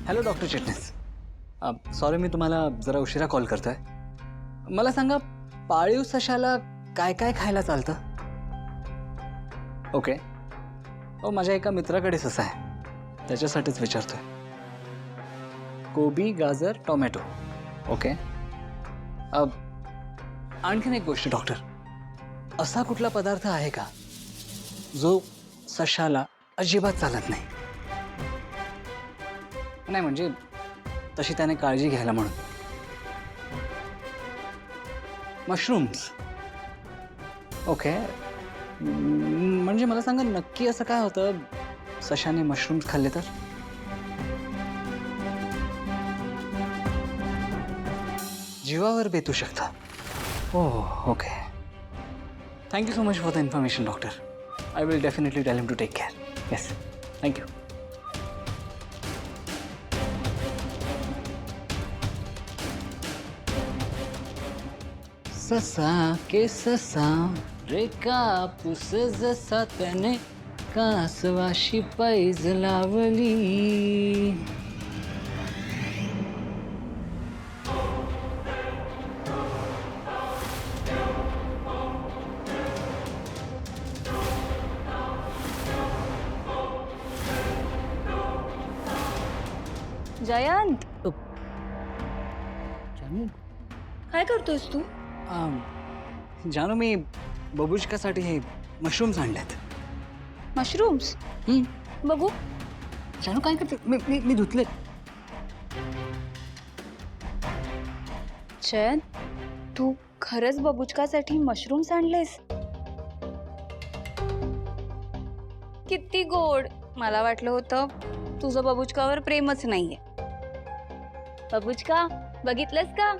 Hello doctor चिटणीस, sorry मी तुम्हाला जरा उशिरा कॉल करतोय. मला सांगा, पाळीव सशाला काय काय खायला चालतं? ओके. हो, माझ्या एका मित्राकडे ससा आहे, त्याच्यासाठीच विचारतोय. कोबी, गाजर, टोमॅटो. ओके. आणखीन एक गोष्ट डॉक्टर, असा कुठला पदार्थ आहे का जो सशाला अजिबात चालत नाही? नाही म्हणजे तशी त्याने काळजी घ्यायला म्हणून. मशरूम्स. ओके. म्हणजे मला सांगा नक्की असं काय होतं सशाने मशरूम्स खाल्ले तर? जीवावर बेतू शकता. Oh okay. Thank you so much for the information doctor. I will definitely tell him to take care. Yes, thank you. ससा के ससा रे कापूस जसा त्याने कासवाशी पैज लावली. जयंत, जानू, काय करतोयस तू? जानू, मी बबुष्कासाठी हे मशरूम्स आणलेत. मशरूम्स? बघू. जानू काय करते? मी धुतलेत. जयंत, तू खरंच बबुचकासाठी मशरूम्स आणलेस? किती गोड. मला वाटलं होतं तुझं बबुचकावर प्रेमच नाहीये. बबुचका, बघितलंस का?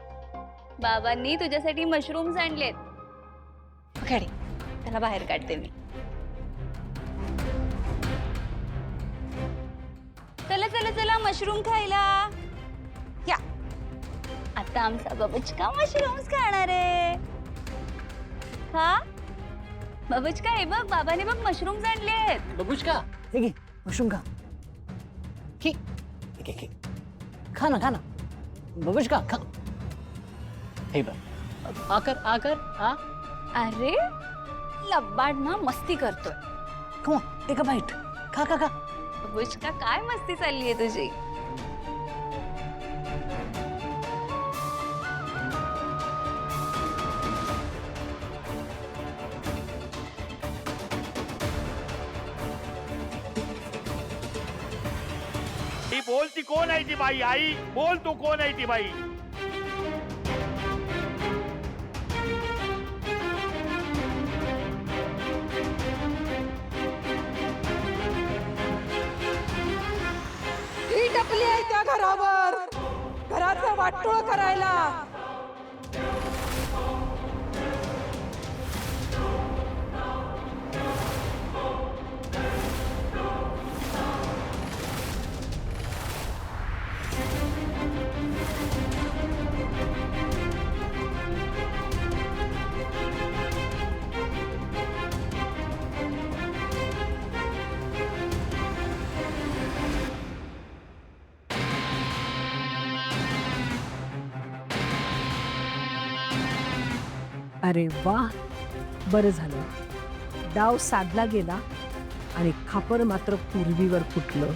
बाबांनी तुझ्यासाठी मशरूम्स आणलेत. खरे, त्याला बाहेर काढते मी. चला चला चला, मशरूम खायला या. आता आमचा बबुचका मशरूम्स खाणार आहे. हा बबुचका, हे बघ, बाबाने बघ मशरूम्स आणलेत. बबुष्का, हे घे मशरूम खा. की खा ना, खा ना बबुष्का, खा. हे बघ, आकर हा. अरे लब्बाड ना, मस्ती करतोय. Come on, take a bite. खा खा खा. बबुचका, काय मस्ती चालली आहे तुझी? ती बोल, ती कोण आहे ती बाई? आई बोल, तू कोण आहे ती बाई? ही टपली आहे त्या घरावर, घराचं वाटोळ करायला. अरे वा, बरं झालं. डाव साधला गेला आणि खापर मात्र पूर्वीवर फुटलं.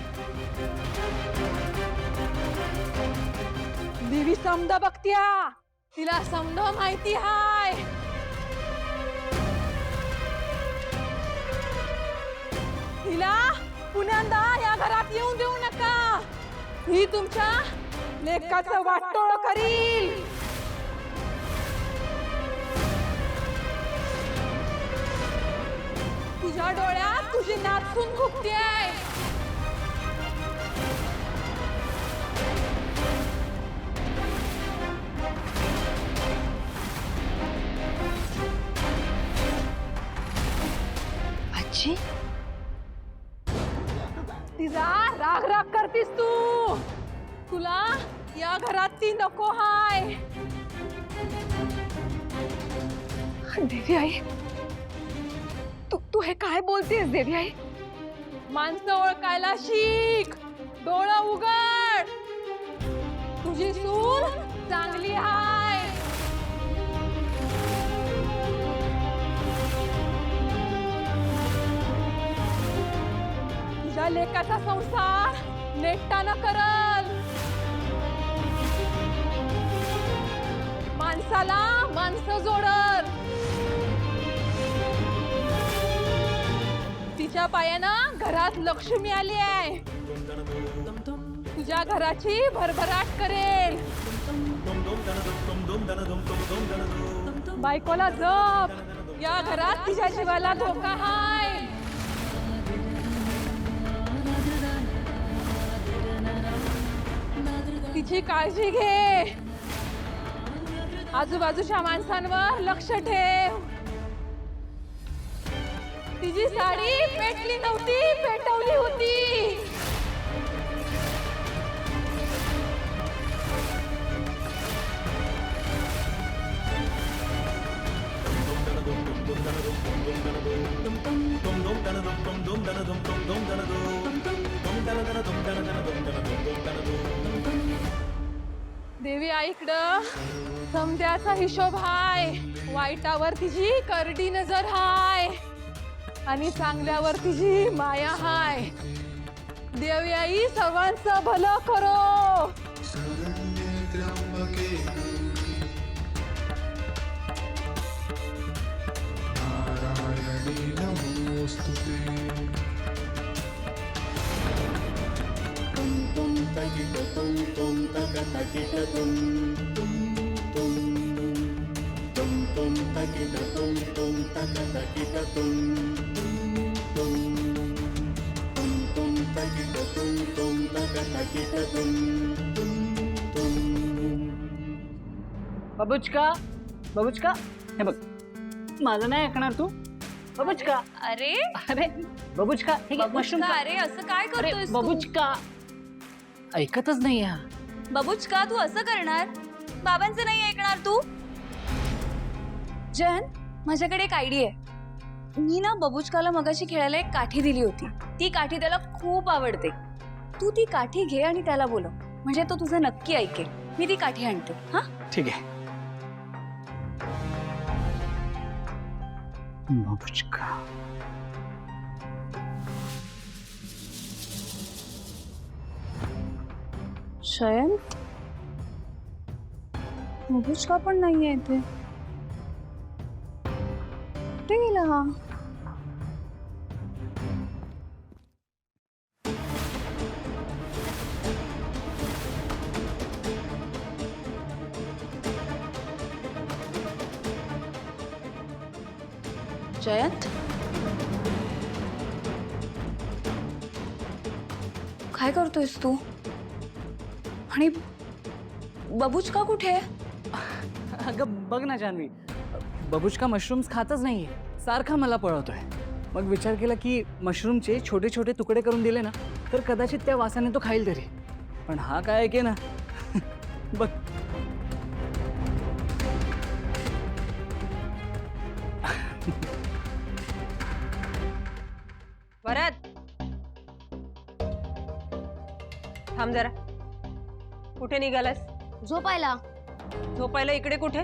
देवी समद बघत्या, तिला समद माहिती हाय. तिला पुन्यांदा या घरात येऊन देऊ नका. ही तुमच्या लेकाचं वाटोळ करील. तुझ्या डोळ्यात तुझी नाचून खुपतीये. आजी तिचा राग राग करतीस तू. तुला या घरात ती नको हाय. देवी आई, तू हे काय बोलतेस देवी आई? माणसं ओळखायला शिक. डोळं उघड. तुझी सून चांगली हाय. तुझ्या लेकाचा संसार नेटानं करल. माणसाला माणसं जोडल. तिच्या पायानं घरात लक्ष्मी आली आहे. तुझ्या घराची भरभराट करेल. बायकोला जप. या घरात तिच्या जीवाला धोका हाय. तिची काळजी घे. आजूबाजूच्या माणसांवर लक्ष ठेव. तिची साडी पेटली नव्हती, पेटवली होती. देवी आईकडं समद्याचा हिशोब हाय. वाईटावर तिची करडी नजर हाय आणि चांगल्यावर तिची माया हाय. देवी आई सर्वांचं भलं करो. बबुचका, बबुचका, हे बघ, माझं नाही ऐकणार तू. बबुचका, अरे अरे बबुचका, ठीक आहे, मशरूम बबुचका, खा. अरे असं काय अरे करतोयस तू? बबुचका, ऐकतच नाही हा. बबुचका, तू असं करणार? बाबांचं नाही ऐकणार तू? जन, माझ्याकडे एक आयडिया आहे. मी ना बबुचकाला मगाशी खेळायला एक काठी दिली होती. ती काठी त्याला खूप आवडते. तू ती काठी घे आणि त्याला बोलव, म्हणजे तो तुझं नक्की ऐकेल. मी ती काठी आणते. हा, ठीक आहे. बबुचका, शयन, बबुचका पण नाहीये इथे. कुठे गेला हा? जयंत, काय करतोयस तू? आणि बबुचका कुठे आहे? अगं बघ ना जान्हवी, बबुचका मशरूम्स खातच नाहीये. सारखा मला पळवतोय. मग विचार केला की मशरूमचे छोटे छोटे तुकडे करून दिले ना तर कदाचित त्या वासाने तो खाईल तरी. पण हा काय ऐके ना. बघ, वरद, थांब जरा. कुठे निघालास? झोपायला. झोपायला इकडे कुठे?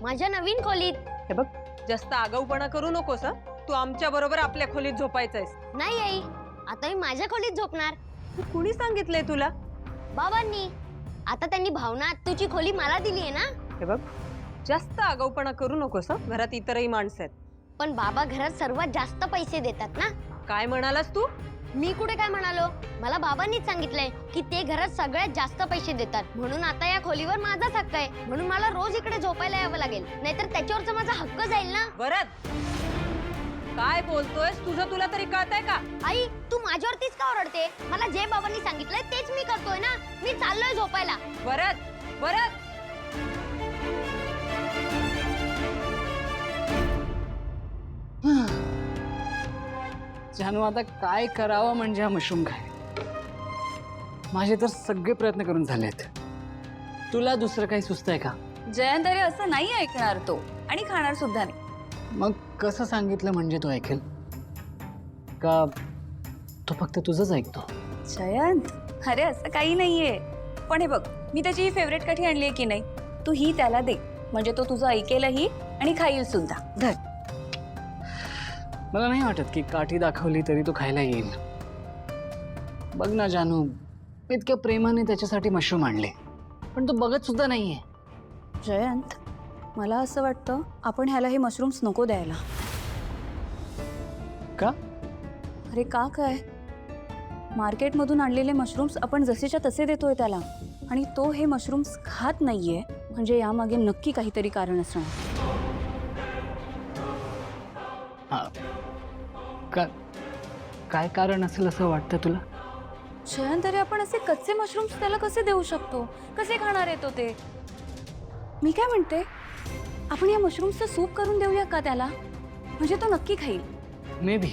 माझ्या नवीन खोलीत. हे बघ, जास्त आगाऊपणा करू नकोस हं. तू आमच्या बरोबर आपल्या खोलीत झोपायचंयस. नाही आई, आता मी माझ्या खोलीत झोपणार. तू कुणी सांगितलंय तुला? बाबांनी. आता त्यांनी भावना आत्तूची खोली मला दिली आहे ना. हे बघ, जास्त आगाऊपणा करू नकोस हं. घरात इतरही माणसं आहेत. पण बाबा घरात सर्वात जास्त पैसे देतात ना. काय म्हणालास तू? मी कुठे काय म्हणालो? मला बाबांनीच सांगितलंय की ते घरात सगळ्यात जास्त पैसे देतात. म्हणून आता या खोलीवर माझाच हक्क आहे. म्हणून मला रोज इकडे झोपायला यावं लागेल, नाहीतर त्याच्यावरचा माझा हक्क जाईल ना. वरद, काय बोलतोयस? तुझं तुला तरी कळतंय का? आई तू माझ्यावरतीच का ओरडते? मला जे बाबांनी सांगितलंय तेच मी करतोय ना. मी चाललोय झोपायला. भरत भरत जानू आता काय करावं म्हणजे हा मशरूम काय. माझे तर सगळे प्रयत्न करून झालेत. तुला दुसरं काही सुचतंय का? जयंत अरे असं नाही ऐकणार तो आणि खाणार सुद्धा नाही. मग कसं सांगितलं म्हणजे तो ऐकेल का? तो फक्त तुझंच ऐकतो. जयंत अरे असं काही नाहीये. पण हे बघ मी त्याची फेवरेट काठी आणली आहे की नाही, तू ही त्याला दे म्हणजे तो तुझं ऐकेलही आणि खाईल सुद्धा. धर. मला नाही वाटत की काठी दाखवली तरी तो खायला येईल. बघ ना जानू, इतक्या प्रेमाने त्याच्यासाठी मशरूम आणले पण तो बघत सुद्धा नाहीये. जयंत मला असं वाटतं आपण ह्याला हे मशरूम्स नको द्यायला. का? अरे का काय, मार्केटमधून आणलेले मशरूम्स आपण जसेच्या तसे देतोय त्याला आणि तो हे मशरूम्स खात नाहीये म्हणजे यामागे नक्की काहीतरी कारण असणार. हा. काय कारण असेल असं वाटतं तुला? जयंत अरे आपण असे कच्चे मशरूम्स त्याला कसे देऊ शकतो? कसे खाणार आहे तो ते? मी काय म्हणते, आपण या मशरूम्सचं सूप करून देऊया का त्याला? म्हणजे तो नक्की खाईल. मे बी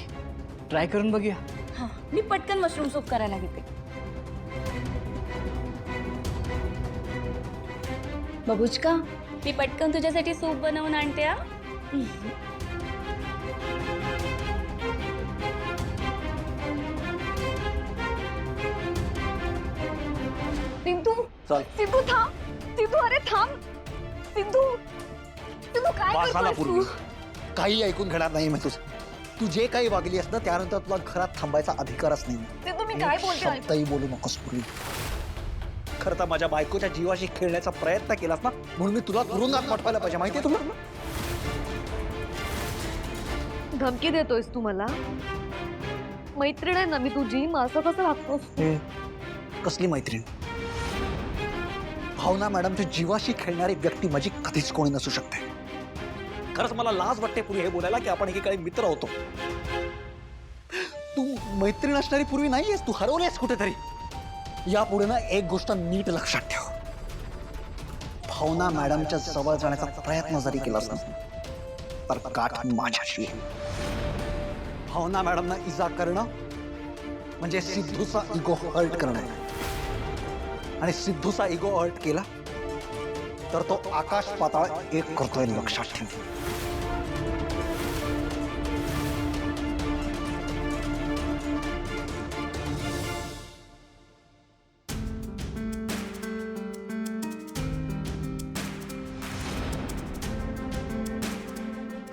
ट्राय करून बघूया. हां मी पटकन मशरूम सूप करायला घेते. बबुचका मी पटकन तुझ्यासाठी सूप बनवून आणते. हा सिद्धू चल. सिद्धू थांब. सिद्धू अरे थांब. सिद्धू सिद्धू काय वासाला करतोयस पूर्वी तू? काही ऐकून घेणार नाही मी तुझं. तू जे काही वागली ना त्यानंतर तुला घरात थांबायचा अधिकारच नाही. सिद्धू मी काय बोलते? शब्दही बोलू नकोस पूर्वी. खरं तर माझ्या बायकोच्या जीवाशी खेळण्याचा प्रयत्न केलास ना म्हणून मी तुला तुरुंगात पाठवायला पाहिजे. माहितीये तुला? धमकी देतोयस तू मला? मैत्रीण आहे ना मी तुझी, मग असं कसं वागतोस? कसली मैत्रीण? भावना मॅडमच्या जीवाशी खेळणारी व्यक्ती माझी कधीच कोणी नसू शकते. खरंच मला लाज वाटते पूर्वी हे बोलायला की आपण एकेकाळी मित्र होतो. तू मैत्रीण असणारी पूर्वी नाहीयेस. तू हरवलेस कुठेतरी. यापुढे ना एक गोष्ट नीट लक्षात ठेव. भावना मॅडमच्या जवळ जाण्याचा प्रयत्न जरी केलास ना तर गाठ माझ्याशी. भावना मॅडमना इजा करणं म्हणजे सिद्धूचा इगो हर्ट करणं. आणि सिद्धूचा इगो हर्ट केला तर तो आकाश पाताळ एक करतोय. लक्षात ठेव.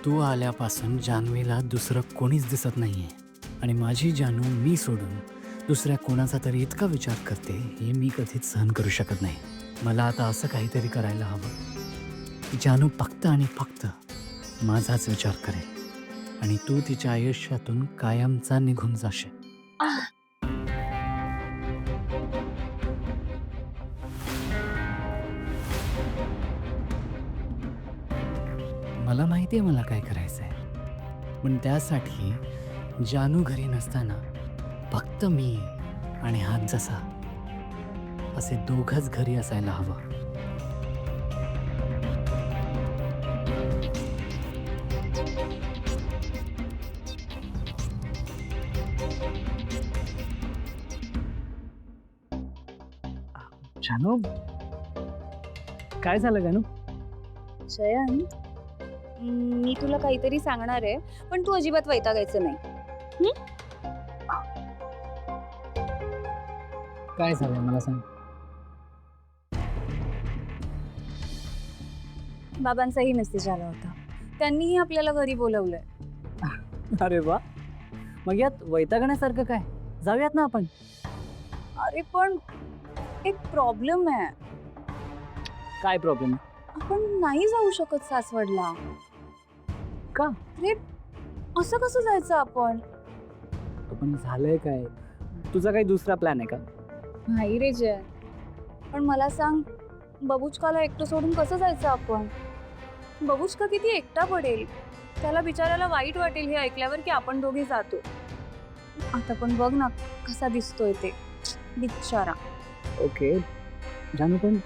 तू आल्यापासून जान्हवीला दुसरं कोणीच दिसत नाहीये आणि माझी जानू मी सोडून दुसऱ्या कोणाचा तरी इतका विचार करते हे मी कधीच सहन करू शकत नाही. मला आता असं काहीतरी करायला हवं की जानू फक्त आणि फक्त माझाच विचार करेल आणि तू तिच्या आयुष्यातून कायमचा निघून जाशील. मला माहिती आहे मला काय करायचं आहे पण त्यासाठी जानू घरी नसताना फक्त मी आणि हात जसा असे दोघंच घरी असायला हवं. जानू काय झालं जानू? जयंत मी तुला काहीतरी सांगणार आहे पण तू अजिबात वैतागायचं नाही. काय झालं मला सांग. बाबांचाही मेसेज आला होता. त्यांनीही आपल्याला घरी बोलवलंय. अरे वा, मग यात वैतागण्यासारखं काय? जाऊयात ना आपण. अरे पण एक प्रॉब्लेम आहे. काय प्रॉब्लेम? आपण नाही जाऊ शकत सासवडला. का? अरे असं कसं जायचं आपण? पण झालंय काय? तुझा काही दुसरा प्लॅन आहे का? नाही रे जय, पण मला सांग बबुचकाला एकटं सोडून कसं जायचं आपण? बबुचका किती एकटा पडेल. त्याला बिचारायला वाईट वाटेल हे ऐकल्यावर की आपण दोघे जातो. आता पण बघ ना कसा दिसतोय ते बिचारा. ओके जानू, पण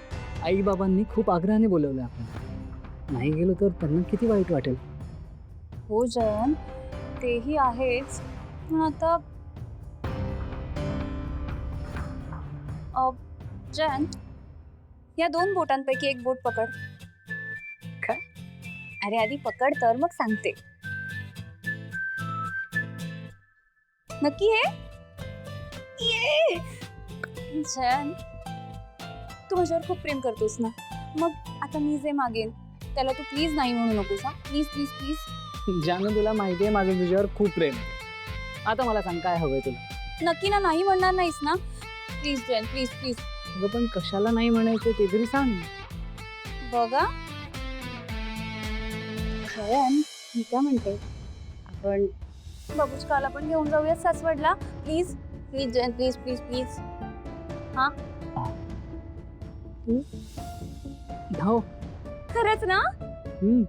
आई बाबांनी खूप आग्रहाने बोलवलं आपण, नाही गेलो तर त्यांना किती वाईट वाटेल. हो जयंत, तेही आहेच, पण आता जयंत, या 2 बोटांपैकी एक बोट पकड. काय? अरे आधी पकड तर मग सांगते. नक्की आहे? ये जयंत, तू माझ्यावर खूप प्रेम करतोस ना, मग आता मी जे मागेन त्याला तू प्लीज नाही म्हणू नकोस. हा प्लीज प्लीज प्लीज. जानू, तुला माहिती आहे माझं तुझ्यावर खूप प्रेम आहे. आता मला सांग काय हवंय तुला. नक्की ना नाही म्हणणार नाहीस ना? Please Jayant, please please. अगं पण कशाला नाही म्हणायचं ते तरी सांग. बघा जयंत, मी काय म्हणते, आपण बबुचकाला पण घेऊन जाऊयात सासवडला. Please please Jayant, please please please. हा हो. खरंच ना? हम्म.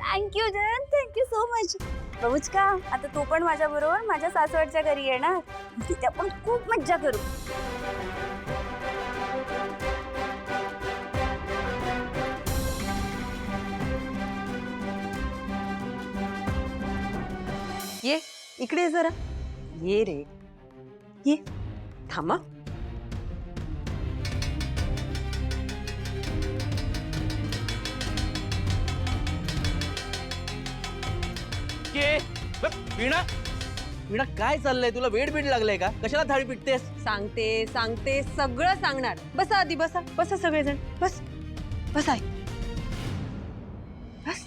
Thank you Jayant, thank you so much. बबुचका, आता तू पण माझ्या बरोबर माझ्या सासवडच्या घरी येणार, तिथे आपण खूप मज्जा करू. ये इकडे ये जरा. ये रे, ये. थांबा. के वीणा, वीणा काय चाललंय? तुला वेड बीड लागलंय का? कशाला थाळी पिटतेस? सांगते सांगते सगळं सांगणार. बसा आधी, बसा बसा सगळेजण. बस बस आहे. बस.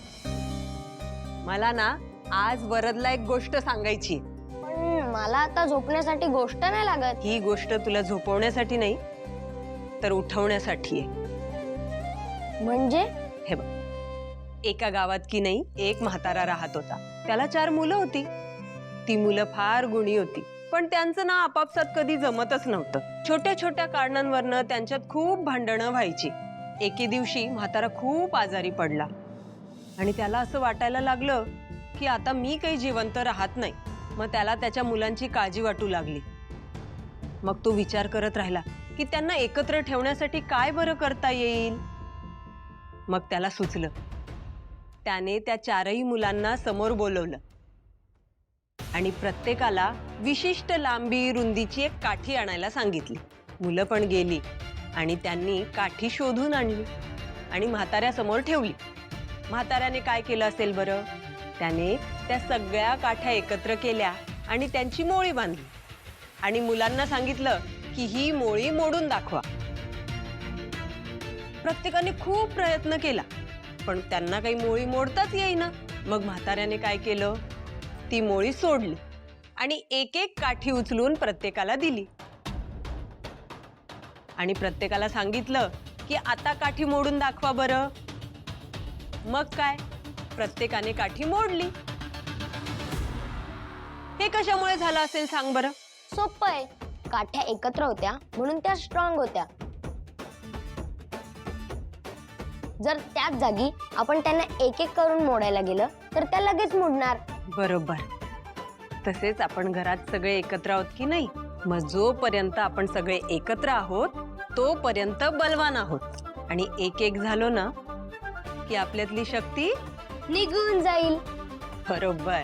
मला ना आज वरदला एक गोष्ट सांगायची. पण मला आता झोपण्यासाठी गोष्ट नाही लागत. ही गोष्ट तुला झोपवण्यासाठी नाही तर उठवण्यासाठी आहे. म्हणजे हे बघ, एका गावात की नाही एक म्हातारा राहत होता. त्याला 4 मुलं होती. ती मुलं फार गुणी होती, पण त्यांचं ना आपापसात कधी जमतच नव्हतं. छोट्या छोट्या कारणांवरनं त्यांच्यात खूप भांडणं व्हायची. एके दिवशी म्हातारा खूप आजारी पडला आणि त्याला असं वाटायला लागलं की आता मी काही जिवंत राहत नाही. मग त्याला त्याच्या मुलांची काळजी वाटू लागली. मग तो विचार करत राहिला की त्यांना एकत्र ठेवण्यासाठी काय बरं करता येईल. मग त्याला सुचलं. त्याने त्या 4ही मुलांना समोर बोलवलं आणि प्रत्येकाला विशिष्ट लांबी रुंदीची एक काठी आणायला सांगितली. मुलं पण गेली आणि त्यांनी काठी शोधून आणली आणि म्हाताऱ्यासमोर ठेवली. म्हाताऱ्याने काय केलं असेल बरं? त्याने त्या सगळ्या काठ्या एकत्र केल्या आणि त्यांची मोळी बांधली आणि मुलांना सांगितलं की ही मोळी मोडून दाखवा. प्रत्येकाने खूप प्रयत्न केला पण त्यांना काही मोळी मोडताच येईना. मग म्हाताऱ्याने काय केलं? ती मोळी सोडली आणि एक एक काठी उचलून प्रत्येकाला दिली आणि प्रत्येकाला सांगितलं की आता काठी मोडून दाखवा बरं. मग काय, प्रत्येकाने काठी मोडली. हे कशामुळे झालं असेल सांग बरं? सोपं आहे. काठ्या एकत्र होत्या म्हणून त्या स्ट्रॉंग होत्या. जर त्याच जागी आपण त्यांना एक एक करून मोडायला गेलं तर त्या लगेच मोडणार. बरोबर. तसेच आपण घरात सगळे एकत्र आहोत की नाही, मग जोपर्यंत आपण सगळे एकत्र आहोत तोपर्यंत बलवान आहोत आणि एक एक झालो ना की आपल्यातली शक्ती निघून जाईल. बरोबर.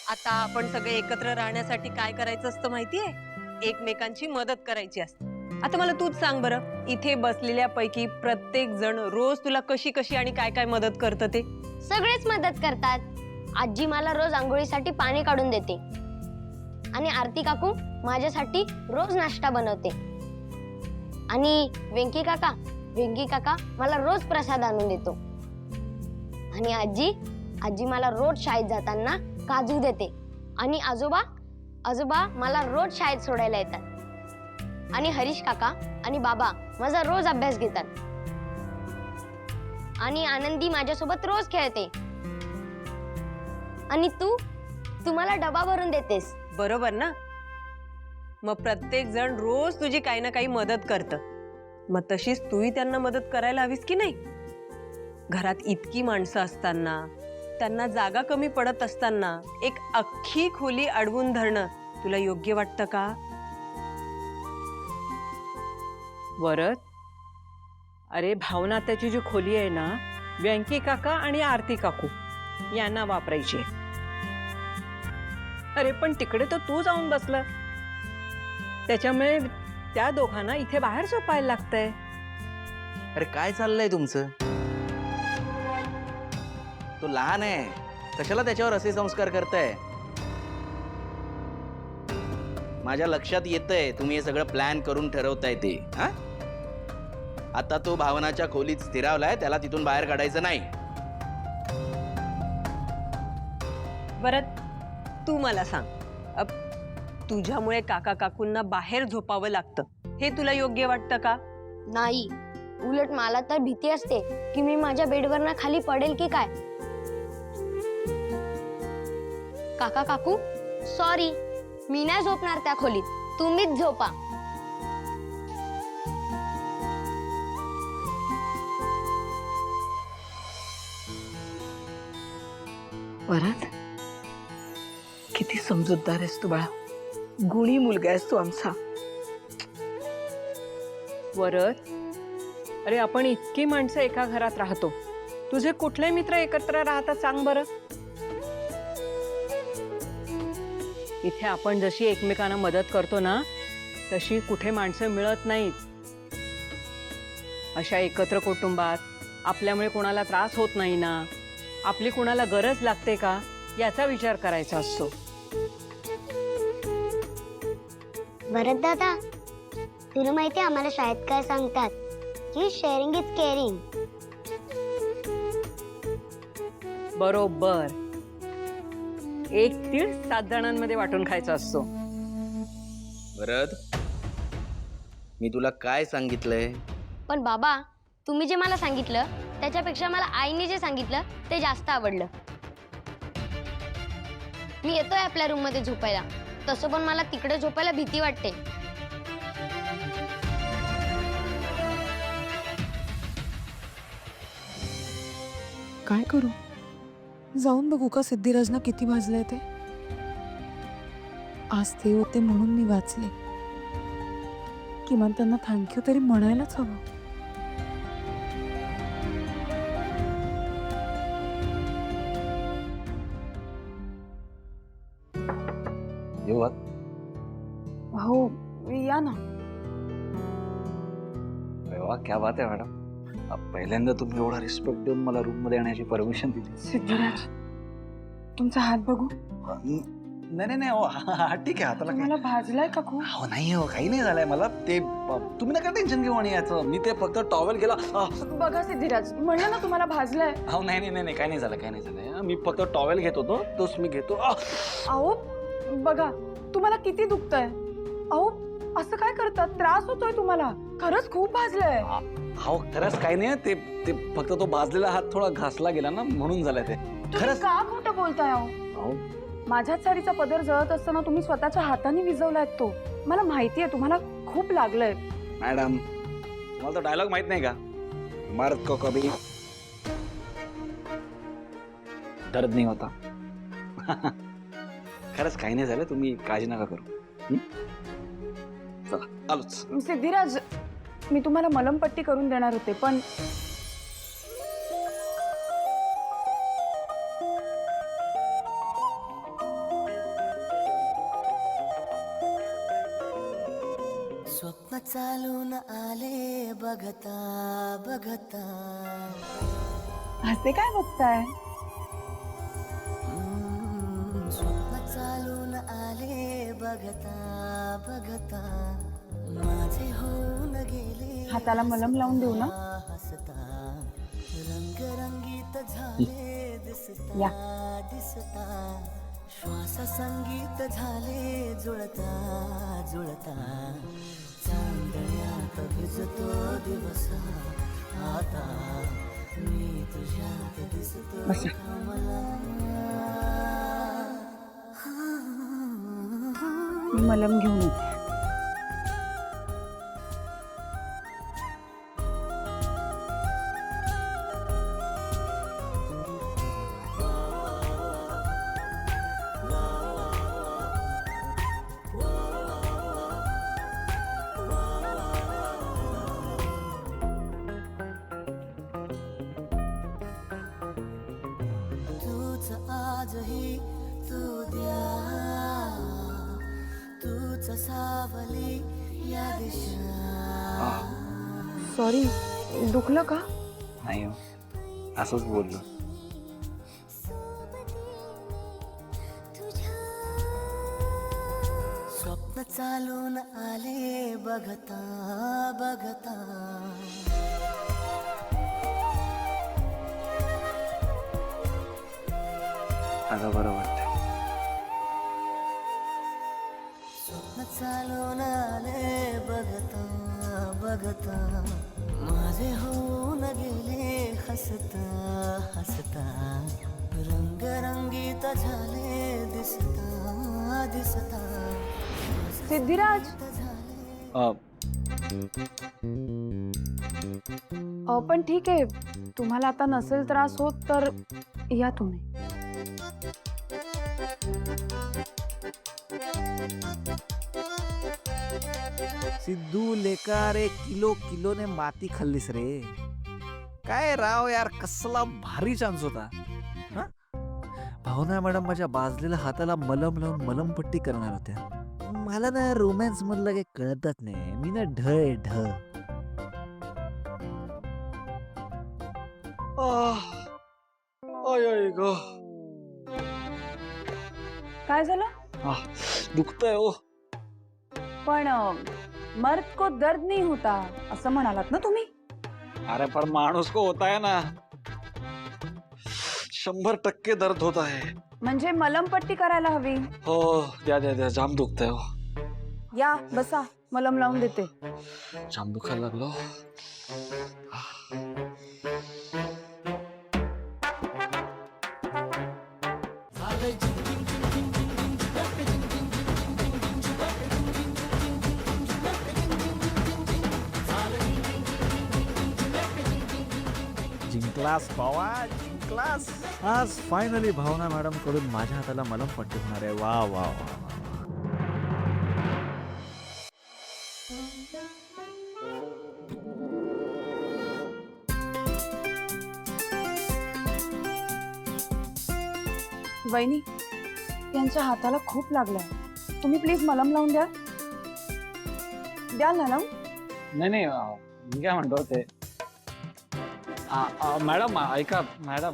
आता आपण सगळे एकत्र राहण्यासाठी काय करायचं असतं माहितीये? एकमेकांची मदत करायची असते. आता मला तूच सांग बरं, इथे बसलेल्या पैकी प्रत्येक जण रोज तुला कशी कशी आणि काय काय मदत करतं ते? सगळेच मदत करतात. आजी मला रोज आंघोळीसाठी पाणी काढून देते आणि आरती काकू माझ्यासाठी रोज नाश्ता बनवते आणि वेंकी काका मला रोज प्रसाद आणून देतो आणि आजी मला रोज शाळेत जाताना काजू देते आणि आजोबा मला रोज शाळेत सोडायला येतात आणि हरीश काका आणि बाबा माझा रोज अभ्यास घेतात आणि आनंदी माझ्यासोबत रोज खेळते आणि तू मला डबा भरून देतेस. बरोबर ना? मग प्रत्येक जण रोज तुझी काही ना काही मदत करतं. मग तशीच तूही त्यांना मदत करायला हवीस की नाही? घरात इतकी माणसं असताना, त्यांना जागा कमी पडत असताना एक अख्खी खोली अडवून धरणं तुला योग्य वाटतं का? वरद, अरे भावनात्याची जी खोली आहे ना, व्यंकी काका आणि आरती काकू यांना वापरायची. अरे पण तिकडे तर तू जाऊन बसला, त्याच्यामुळे त्या दोघांना इथे बाहेर झोपायला लागतंय. अरे काय चाललंय तुमचं? तो लहान आहे, कशाला त्याच्यावर असे संस्कार करताय? माझ्या लक्षात येतंय तुम्ही हे सगळं प्लॅन करून ठरवताय ते. हा, आता तो भावनाच्या खोलीत स्थिरावलाय, त्याला तिथून बाहेर काढायचं नाही. बरं, तू मला सांग, तुझ्यामुळे काका काकूंना बाहेर झोपावं लागतं, हे तुला योग्य वाटतं का? नाही, उलट मला तर भीती असते की मी माझ्या बेडवरनं खाली पडेल की काय. काका काकू सॉरी, मी नाही झोपणार त्या खोलीत, तुम्हीच झोपा. वरद, किती समजूतदार आहेस तू बाळा, गुणी मुलगा आहेस तू आमचा. वरद, अरे आपण इतकी माणसं एका घरात राहतो, तुझे कुठले मित्र एकत्र राहतात सांग बरं? इथे आपण जशी एकमेकांना मदत करतो ना, तशी कुठे माणसं मिळत नाहीत. अशा एकत्र कुटुंबात आपल्यामुळे कोणाला त्रास होत नाही ना, आपली कोणाला गरज लागते का याचा विचार करायचा असतो. भरत दादा, तुला माहिती आम्हाला शाळेत काय सांगतात की शेअरिंग इज केअरिंग. बरोबर, एक तीळ 7 जणांमध्ये वाटून खायचा असतो. वरद, मी तुला काय सांगितलंय? पण बाबा, तुम्ही जे मला सांगितलं त्याच्यापेक्षा मला आईने जे सांगितलं ते जास्त आवडलं. मी येतोय आपल्या रूम मध्ये झोपायला, तसं पण मला तिकडे झोपायला भीती वाटते. काय करू? जाऊन बघू का सिद्धिराजना किती वाजले ते? आज ते होते म्हणून मी वाचले. किमान त्यांना थँक्यू तरी म्हणायलाच हवं. येऊ हो, या ना. अरे वा, क्या बात आहे मॅडम. पहिल्यांदा तुम्ही एवढा रिस्पेक्ट देऊन मला रूम मध्ये येण्याची परमिशन दिली. सिद्धिराज, तुमचा हात बघू. नाही नाही नाही, हा ठीक आहे, हाताला तुम्हाला भाजलाय का खूप? हो नाही, हो काही नाही झालंय मला. ते तुम्ही नका टेन्शन घेऊ. आणि याचं मी ते फक्त टॉवेल गेला. बघा सिद्धिराज, म्हणलं ना तुम्हाला भाजलाय. हो नाही नाही नाही, काही नाही झालं, काही नाही झालंय. मी फक्त टॉवेल घेत होतो, तोच मी घेतो. अहो बघा, तुम्हाला किती दुखतंय. अहो असं काय करतात? त्रास होतोय तुम्हाला? खरंच खूप भाजलंय. हो खरंच काही नाही. ते ते फक्त तो भाजलेला हात थोडा घासला गेला ना, म्हणून झालंय ते. तुम्ही का खोटं बोलताय? अहो माझ्याच साडीचा पदर जळत असताना तुम्ही स्वतःच्या हाताने विझवलाय तो. मला माहितीये तुम्हाला खूप लागलंय. मॅडम, तुम्हाला तो डायलॉग माहित नाही का? मर्द को कभी दर्द नहीं होता. खरंच काही नाही झालं, तुम्ही काळजी नका करू. चला आलोच. सिद्धिराज, मी तुम्हाला मलमपट्टी करून देणार होते, पण स्वप्न चालून आले बघता बघता. असे काय बघताय? स्वप्न चालून आले बघता बघता. माझे होऊन गेले हाताला मलम लावून देऊ ना? हसता. रंगरंगीत झाले दिसता दिसता. श्वास संगीत झाले जुळता जुळता. चांदण्यात भिजतो दिवस आता. मी तुझ्यात दिसतो मला. मी मलम घेऊन येते. आजही तू द्या तूच सावली या दिशा. सॉरी, दुखलं का? नाही हो, असंच बोललो. स्वप्न चालून आले बघता बघता. अगं बरं वाटतं. स्वप्न चालून आले बघता बघता. माझे होऊन गेले हसता हसता. रंगरंगीत झाले दिसता दिसता. सिद्धिराज, पण ठीक आहे, तुम्हाला आता नसेल त्रास होत तर या तुम्ही. सिद्धू लेका रे, किलो किलोने माती खाल्लीस रे. काय राव यार, कसला भारी चान्स होता. हा? भावना मॅडम माझ्या बाजलेल्या हाताला मलम लावून मलमपट्टी करणार होत्या. मला ना रोमॅन्स मधलं काही कळतच नाही. मी ना ढ आहे, ढ. काय झालं? दुखतंय हो. पण मर्द को दर्द नहीं होता असं म्हणालात ना तुम्ही? अरे पर माणूस को होता है ना. 100% दर्द होत आहे. म्हणजे मलमपट्टी करायला हवी. हो, द्या द्या द्या. जाम दुखतंय हो. या बसा, मलम लावून देते. जाम दुखायला लागलो. जिंकलास बाबा, जिंकलास. आज फायनली भावना मॅडम कडून माझ्या हाताला मलमपट्टी होणार आहे. वा वा वा. वहिनी, यांच्या हाताला खूप लागलाय. तुम्ही प्लीज मलम लावून द्या. द्याल ना लावून? नाही नाही, मी काय म्हणतो ते, मॅडम ऐका मॅडम.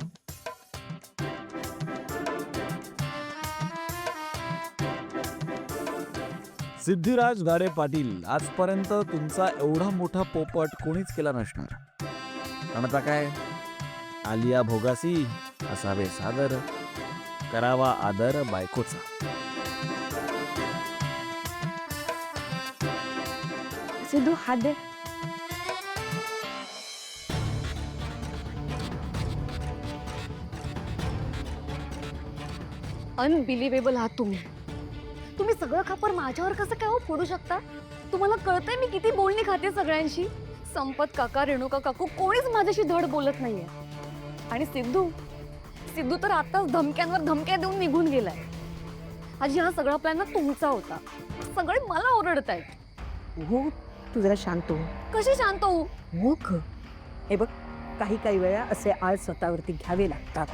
सिद्धिराज गाडे पाटील, आजपर्यंत तुमचा एवढा मोठा पोपट कोणीच केला नसणार. पण आता काय, आलिया भोगासी असावे सादर, करावा आदर बायकोचा. सिद्धू, हात दे. अनबिलिव्हेबल आहात तुम्ही. तुम्ही सगळं खापर माझ्यावर कसं काय हो फोडू शकता? तुम्हाला कळतंय मी किती बोलणी खाते सगळ्यांशी. संपत काका, रेणुका काकू कोणीच माझ्याशी धड बोलत नाहीये. आणि सिद्धू तर आताच धमक्यांवर धमक्या देऊन निघून गेलाय. आजी, हा सगळा प्लॅन ना तुमचा होता. सगळे मला ओरडतायत. हो, तू जरा शांत हो. कशी शांत होऊ? मूर्ख. हे बघ, काही वेळा असे आळ स्वतःवरती घ्यावे लागतात.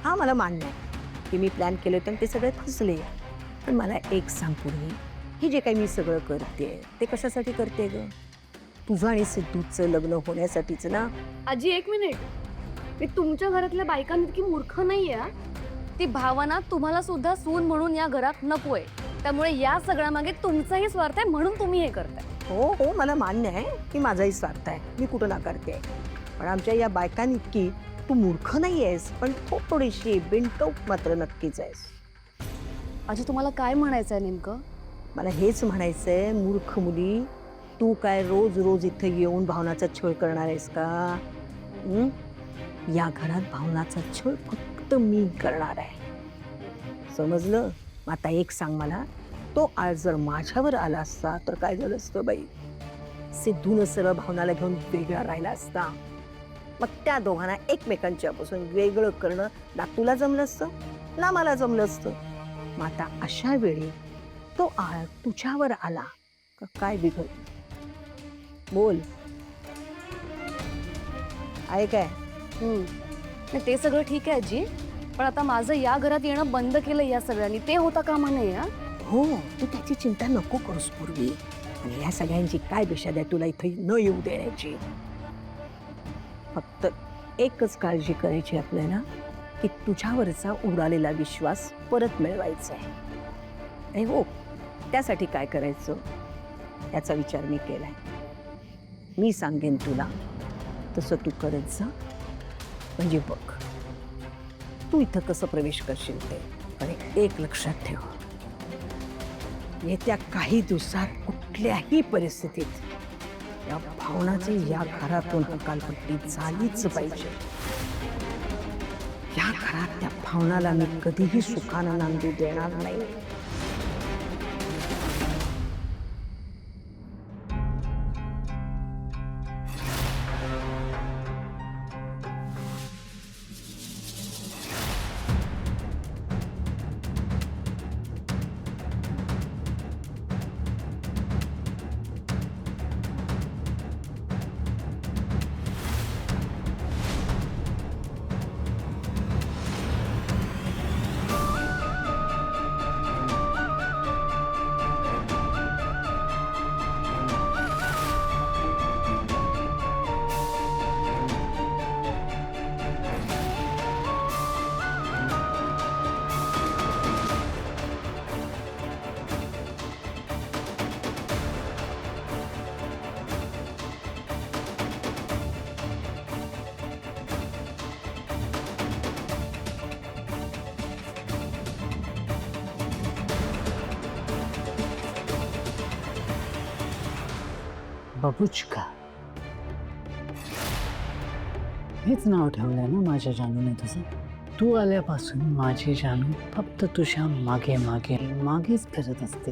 हा, मला मान्य आहे की मी प्लॅन केले होते ते सगळे फसले. पण मला एक सांग पूर्वी, हे जे काही मी सगळं करते ते कशासाठी करते ग? तुझं आणि सिद्धूचं लग्न होण्यासाठीच ना. आजी, एक मिनिट. मी तुमच्या घरातल्या बायकांइतकी मूर्ख नाहीये. ती भावना तुम्हाला सुद्धा सून म्हणून या घरात नकोय. त्यामुळे या सगळ्या मागे तुमचाही स्वार्थ आहे म्हणून तुम्ही हे करताय. हो, मला मान्य आहे की माझाही स्वार्थ आहे. मी कुठं नाकारते. पण आमच्या या बायकांइतकी तू मूर्ख नाही आहेस, पण थोडीशी बिनटोक मात्र नक्कीच आहेस. आजी, तुम्हाला काय म्हणायचंय नेमकं? मला हेच म्हणायचंय, मूर्ख मुली, तू काय रोज रोज इथे येऊन भावनाचा छळ करणार आहेस का? या घरात भावनाचा छळ फक्त मी करणार आहे, समजलं? आता एक सांग मला, तो आज जर माझ्यावर आला असता तर काय झालं असतं बाई? सिद्धून सरळ भावनाला घेऊन वेगळा राहिला असता. मग त्या दोघांना एकमेकांच्यापासून वेगळं करणं ना तुला जमलं असतं ना मला जमलं असतं. मग आता अशा वेळी तो आळ तुझ्यावर आला का काय बिघड? बोल. आहे काय? ते सगळं ठीक आहे आजी, पण आता माझं या घरात येणं बंद केलं या सगळ्यांनी, ते होता कामा नये. हा हो, तू त्याची चिंता नको करूस पूर्वी. आणि ह्या सगळ्यांची काय बिशाद आहे तुला इथं न येऊ देण्याची. फक्त एकच काळजी करायची आपल्याला, की तुझ्यावरचा उडालेला विश्वास परत मिळवायचा आहे. आणि हो, त्यासाठी काय करायचं याचा विचार मी केलाय. मी सांगेन तुला तसं तू करत जा. म्हणजे बघ, तू इथं कसं प्रवेश करशील ते. आणि एक लक्षात ठेव, येत्या काही दिवसात कुठल्याही परिस्थितीत या भावनाची या घरातून हकालपट्टी झालीच पाहिजे. या घरात त्या भावनाला मी कधीही सुखानं नांदू देणार नाही. बबुचका, हेच नाव ठेवलंय ना माझ्या जानूने तुझं. तू आल्यापासून माझी जानू फक्त तुझ्या मागे मागे मागेच फिरत असते.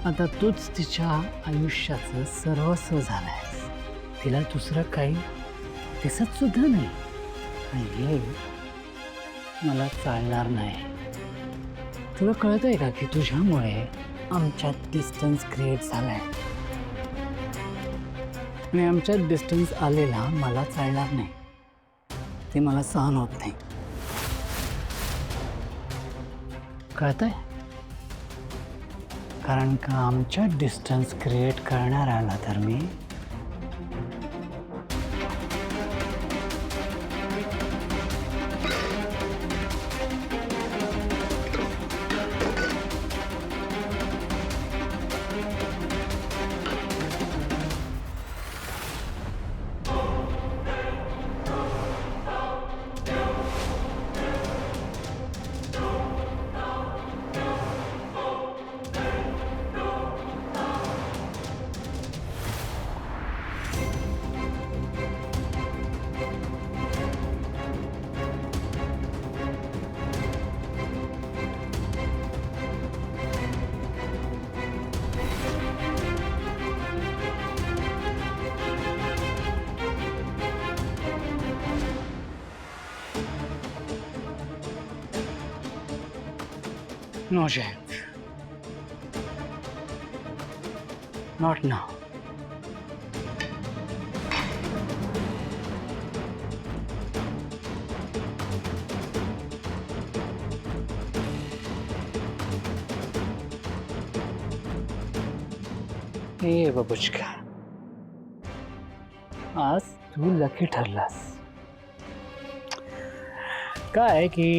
आता तूच तिच्या आयुष्याचं सर्वस्व झालंयस. तिला दुसरं काही दिसत सुद्धा नाही. आणि हे मला चालणार नाही. तुला कळतंय का की तुझ्यामुळे आमच्यात डिस्टन्स क्रिएट झालाय. आणि आमच्यात डिस्टन्स आलेला मला चालणार नाही. ते मला सहन होत नाही. कळतंय? कारण का आमच्यात डिस्टन्स क्रिएट करणार आला तर मी No, Jack. Not now. हे बबुचका, आज तू लकी ठरलास. काय की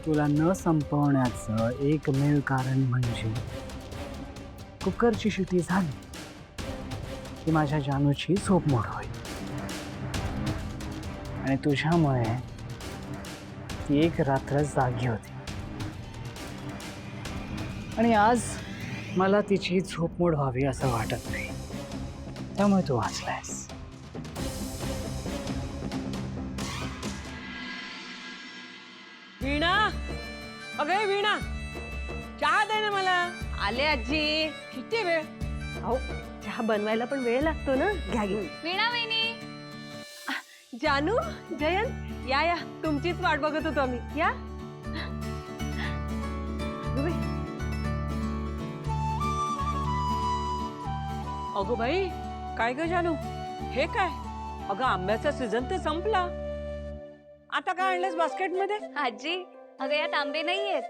तुला न संपवण्याचं एकमेव कारण म्हणजे कुकरची शिटी झाली की माझ्या जानूची झोप मोड होईल. आणि तुझ्यामुळे ती एक रात्र जागी होती. आणि आज मला तिची झोप मोड व्हावी असं वाटत नाही. त्यामुळे तू वाचलायस. वीणा, अगं वीणा, चहा दे ना मला. आले आजी. किती वेळ? अहो, चहा बनवायला पण वेळ लागतो ना. घ्या घे. वीणा वहिनी. जानू, जयंत, या या, तुमचीच वाट बघत होतो आम्ही. या. अगो बाई काय ग जानू हे काय अगं आंब्याचा सीझन तर संपला आता काय आणलंस बास्केट मध्ये आजी अगं यात आंबे नाहीयेत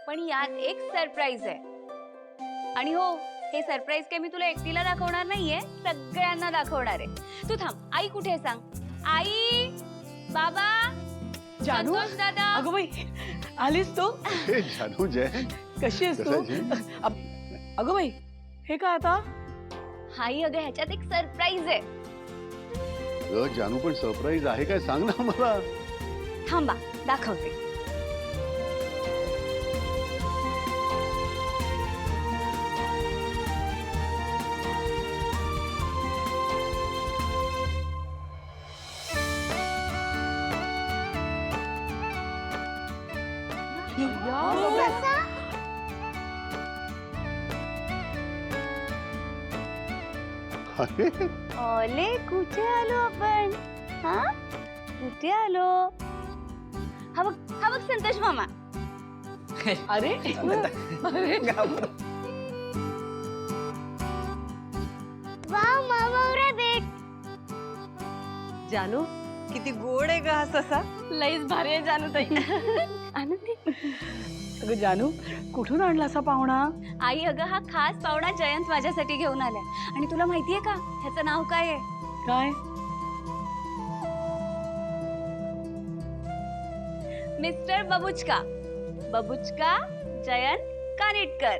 पण यात एक सरप्राईज आहे आणि हो हे सरप्राईज काय मी तुला एकटीला दाखवणार नाहीये सगळ्यांना दाखवणार आहे तू थांब आई कुठे आहे सांग आई बाबा जानू संतोष दादा अगं बाई आलीस तू जानू जय कशी आहेस तू अगं बाई हे काय आता आई अगं ह्याच्यात एक सरप्राईज आहे जानू पण सरप्राईज आहे काय सांग ना मला थांबा दाखवते अरे ओले कुठे आलो आपण हा कुठे आलो हा बघ संतोष मामा अरे वाव मामा भेट. जानू किती गोड आहे ग हा ससा लईच भारी आहे जानू ताई आनंदी अगं जानू कुठून आणला असा पाहुणा? आई अगं हा खास पाहुणा जयंत माझ्यासाठी घेऊन आलाय आणि तुला माहितीये का ह्याचं नाव काय आहे काय? मिस्टर बबुचका बबुचका जयंत कानिटकर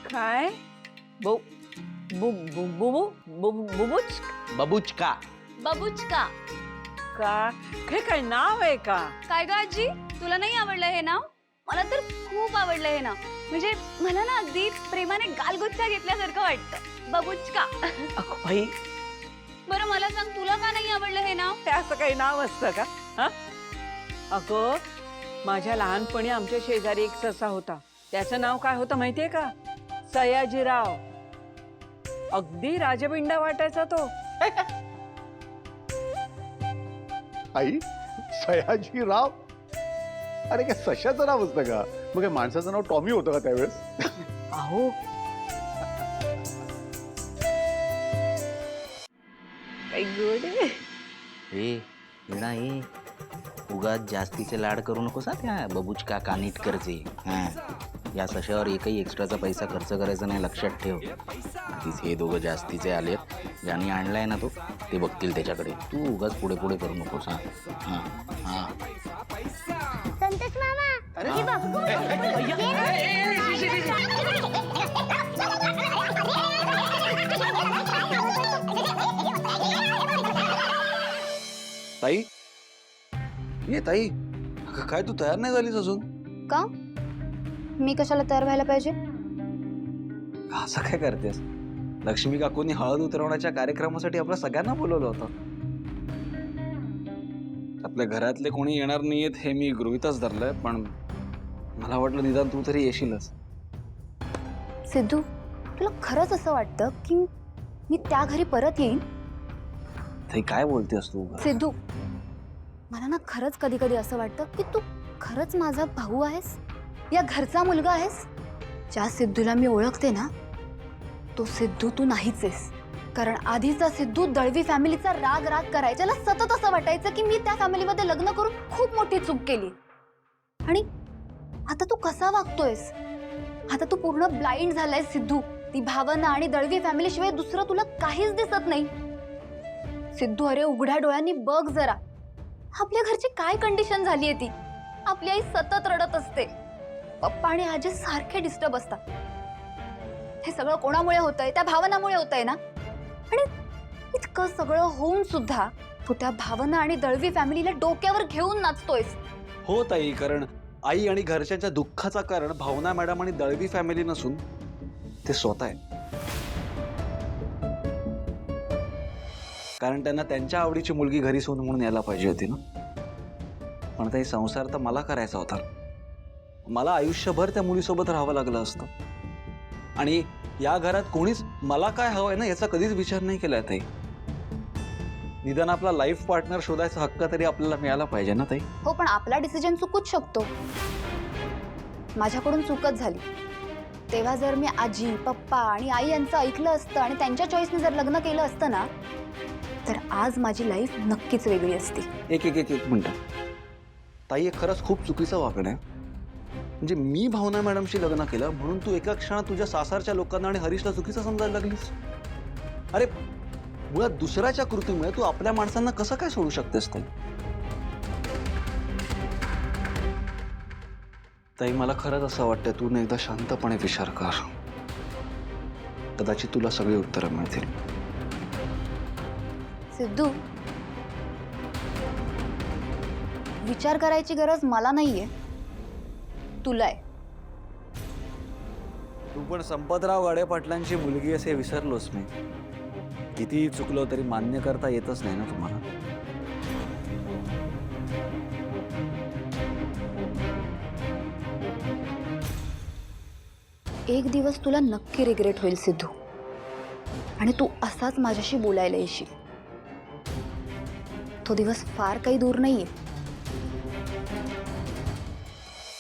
काय बुबुच बबुचका बबुचका का हे काय नाव आहे का काय ग आजी तुला नाही आवडलं हे नाव मला तर खूप आवडलं हे नाव म्हणजे मला ना अगदी प्रेमाने गालगुच्चा घेतल्यासारखं वाटतं बबुचका अगो बाई बरं मला सांग तुला का नाही आवडलं हे नाव ते असं काही नाव असतं का हा अगं माझ्या लहानपणी आमच्या शेजारी एक ससा होता त्याचं नाव काय होतं माहितीये का सयाजीराव अगदी राजबिंडा वाटायचा तो आई सयाजीराव अरे काय सशाचं नाव असतं का मग काय माणसाचं नाव टॉमी होतं का त्यावेळेस अहो काय गुड ए वीणा ए उगाच जास्तीचे लाड करू नकोस हा त्या बबुचका कानिटकरचे हा या सशावर एकही एक्स्ट्राचा पैसा खर्च करायचा नाही लक्षात ठेव तीच हे दोघं जास्तीचे आलेत ज्यांनी आणलाय ना तो ते बघतील त्याच्याकडे तू उगाच पुढे पुढे करू नकोस हा हा हा संतोष मामा हे बघ. ताई ये ताई अगं काय तू तयार नाही झालीस अजून का मी कशाला तयार व्हायला पाहिजे? असं काय करतेस लक्ष्मी काकूंनी हळद उतरवण्याच्या कार्यक्रमासाठी आपल्या सगळ्यांना बोलवलं होतं आपल्या घरातले कोणी येणार नाहीयेत हे मी गृहीतच धरलंय पण मला वाटलं निदान तू तरी येशीलच सिद्धू तुला खरंच असं वाटतं की मी त्या घरी परत येईन? ताई काय बोलतेस तू सिद्धू मला ना खरंच कधी कधी असं वाटतं की तू खरंच माझा भाऊ आहेस या घरचा मुलगा आहेस ज्या सिद्धूला मी ओळखते ना तो सिद्धू तू नाहीच आहेस कारण आधीचा सिद्धू दळवी फॅमिलीचा राग राग करायच्याला सतत असं वाटायचं की मी त्या फॅमिलीमध्ये लग्न करून खूप मोठी चूक केली आणि आता तू कसा वागतोयस आता तू पूर्ण ब्लाइंड झालाय सिद्धू ती भावना आणि दळवी फॅमिली शिवाय दुसरं तुला काहीच दिसत नाही सिद्धू अरे उघड्या डोळ्यांनी बघ जरा आपल्या घरची काय कंडिशन झाली आहे ती आपली आई सतत रडत असते पप्पा आणि आजी सारखे डिस्टर्ब असतात हे सगळं कोणामुळे होतंय त्या भावनामुळे होतंय ना आणि इतकं सगळं होऊन सुद्धा तू त्या भावना आणि दळवी फॅमिलीला डोक्यावर घेऊन नाचतोयस हो ताई कारण आई आणि घरच्यांच्या दुःखाचा कारण भावना मॅडम आणि दळवी फॅमिली नसून ते स्वतः आहे कारण त्यांना त्यांच्या आवडीची मुलगी घरी सोन म्हणून यायला पाहिजे होती ना पण ताई संसार तर मला करायचा होता मला आयुष्यभर त्या मुलीसोबत राहावं लागलं असतं आणि या घरात कोणीच मला काय हवंय ना याचा कधीच विचार नाही केलाय ताई निदान आपला लाईफ पार्टनर शोधायचा हक्क तरी आपल्याला मिळाला पाहिजे ना ताई हो पण आपला डिसिजन चुकूच शकतो माझ्याकडून चूकच झाली. तेव्हा जर मी आजी पप्पा आणि आई यांचं ऐकलं असतं आणि त्यांच्या चॉईसने जर लग्न केलं असतं ना, तर आज माझी लाईफ नक्कीच वेगळी असती. एक मिनिट ताई, हे खरंच खूप चुकीचं वागणं आहे. म्हणजे मी भावना मॅडमशी लग्न केलं म्हणून तू एका क्षणात तुझ्या सासरच्या लोकांना आणि हरीशला चुकीचं समजायला लागलीस. अरे मुळात दुसऱ्याच्या कृतीमुळे तू आपल्या माणसांना कसं काय सोडू शकतेस ताई? ताई मला खरंच असं वाटतं तू एकदा शांतपणे विचार कर. कदाचित तुला सगळी उत्तरं मिळतील. सिद्धू, विचार करायची गरज मला नाहीये, तुला आहे. तू पण संपतराव गाडे पाटलांची मुलगी असे विसरलोस मी. कितीही चुकलो तरी मान्य करता येतच नाही ना तुम्हाला. एक दिवस तुला नक्की रिग्रेट होईल सिद्धू, आणि तू असाच माझ्याशी बोलायला येशील. तो दिवस फार काही दूर नाहीये.